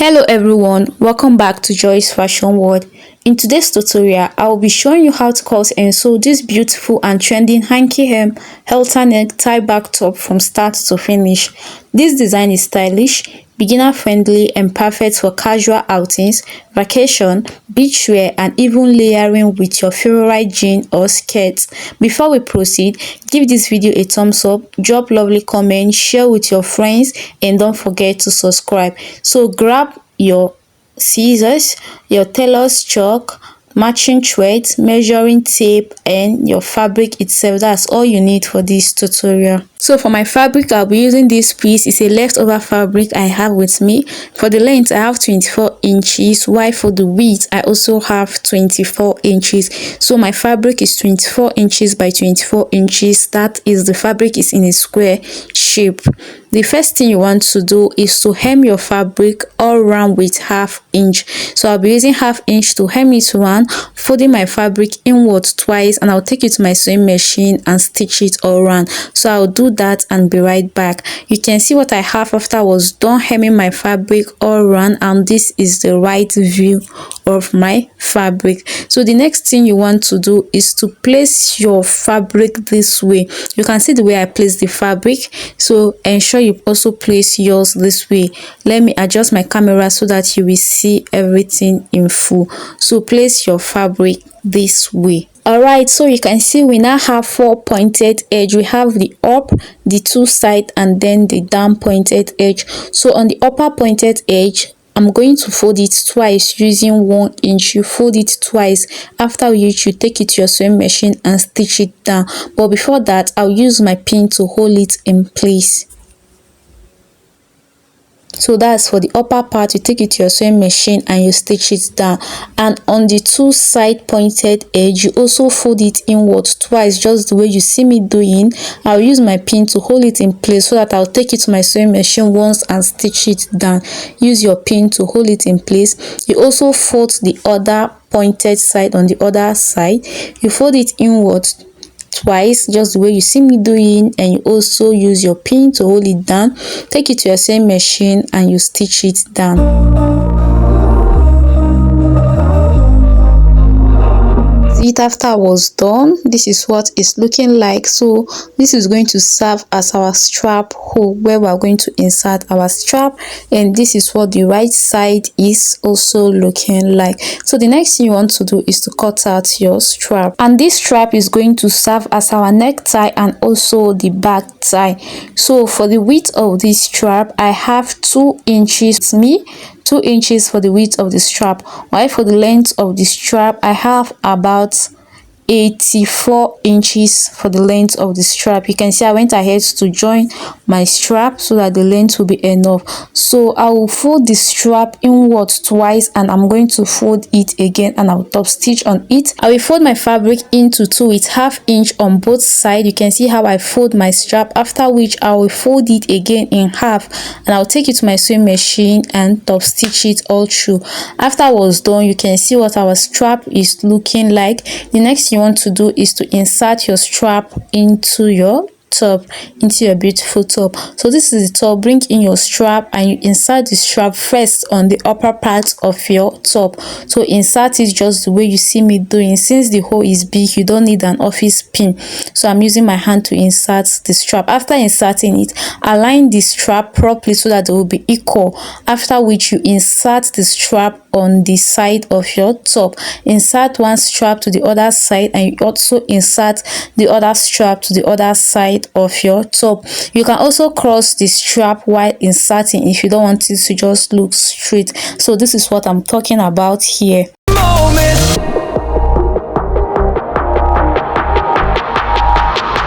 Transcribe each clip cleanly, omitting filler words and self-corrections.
Hello everyone, welcome back to Joy's Fashion World. In today's tutorial, I will be showing you how to cut and sew this beautiful and trending hanky hem halterneck tie-back top from start to finish. This design is stylish, beginner friendly and perfect for casual outings, vacation, beachwear and even layering with your favorite jean or skirt. Before we proceed, give this video a thumbs up, drop lovely comments, share with your friends and don't forget to subscribe. So grab your scissors, your tailor's chalk, matching thread, measuring tape and your fabric itself. That's all you need for this tutorial. So for my fabric, I'll be using this piece. It's a leftover fabric I have with me. For the length, I have 24 inches, while for the width, I also have 24 inches. So my fabric is 24 inches by 24 inches. That is, the fabric is in a square shape. The first thing you want to do is to hem your fabric all around with ½ inch. So I'll be using ½ inch to hem it one, folding my fabric inwards twice, and I'll take it to my sewing machine and stitch it all around. So I'll do that and be right back. You can see what I have after I was done hemming my fabric all around, and this is the right view of my fabric. So the next thing you want to do is to place your fabric this way. You can see the way I place the fabric, so ensure you also place yours this way. Let me adjust my camera so that you will see everything in full. So place your fabric this way. Alright, so you can see we now have 4 pointed edge. We have the up, the two side and then the down pointed edge. So on the upper pointed edge, I'm going to fold it twice using 1 inch. You fold it twice, after which you take it to your sewing machine and stitch it down. But before that, I'll use my pin to hold it in place. So that's for the upper part. You take it to your sewing machine and you stitch it down. And on the two side pointed edge, you also fold it inwards twice, just the way you see me doing. I'll use my pin to hold it in place so that I'll take it to my sewing machine once and stitch it down. Use your pin to hold it in place. You also fold the other pointed side on the other side. You fold it inwards twice, just the way you see me doing, and you also use your pin to hold it down. Take it to your sewing machine and you stitch it down. After I was done, this is what it's looking like. So this is going to serve as our strap hole where we are going to insert our strap, and this is what the right side is also looking like. So the next thing you want to do is to cut out your strap, and this strap is going to serve as our necktie and also the back tie. So for the width of this strap, I have 2 inches. 2 inches for the width of the strap, while for the length of the strap I have about 84 inches for the length of the strap. You can see I went ahead to join my strap so that the length will be enough. So I will fold the strap inwards twice, and I'm going to fold it again and I'll top stitch on it. I will fold my fabric into two with ½ inch on both sides. You can see how I fold my strap, after which I will fold it again in half and I'll take it to my sewing machine and top stitch it all through. After I was done, you can see what our strap is looking like. The next thing you want to do is to insert your strap into your top, into your beautiful top. So this is the top. Bring in your strap and you insert the strap first on the upper part of your top. So insert it just the way you see me doing. Since the hole is big, you don't need an office pin, so I'm using my hand to insert the strap. After inserting it, align the strap properly so that they will be equal, after which you insert the strap on the side of your top. Insert one strap to the other side and you also insert the other strap to the other side of your top. You can also cross the strap while inserting if you don't want it to just look straight. So this is what I'm talking about here.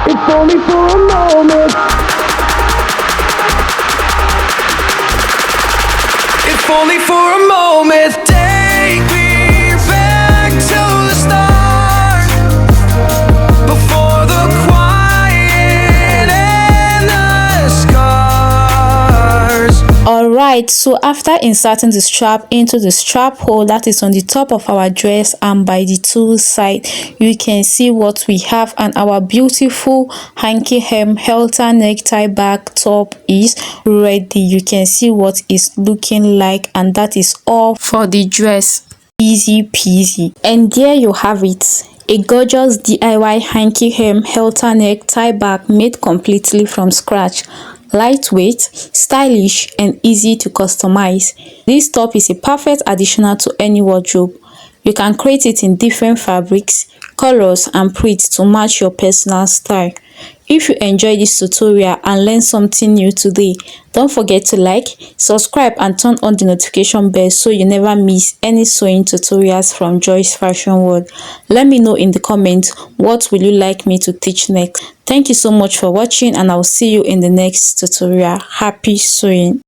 It's only for a moment. If only for a moment. Take me back to the start, before the quiet and the scars. Alright, Alright, so after inserting the strap into the strap hole that is on the top of our dress and by the two sides, you can see what we have, and our beautiful hanky hem halter neck tie back top is ready. You can see what it's looking like, and that is all for the dress. Easy peasy. And there you have it, a gorgeous DIY hanky hem halter neck tie back made completely from scratch. Lightweight, stylish, and easy to customize. This top is a perfect addition to any wardrobe. You can create it in different fabrics, colors, and prints to match your personal style. If you enjoyed this tutorial and learned something new today, don't forget to like, subscribe, and turn on the notification bell so you never miss any sewing tutorials from Joy's Fashion World. Let me know in the comments what will you like me to teach next. Thank you so much for watching, and I'll see you in the next tutorial. Happy sewing!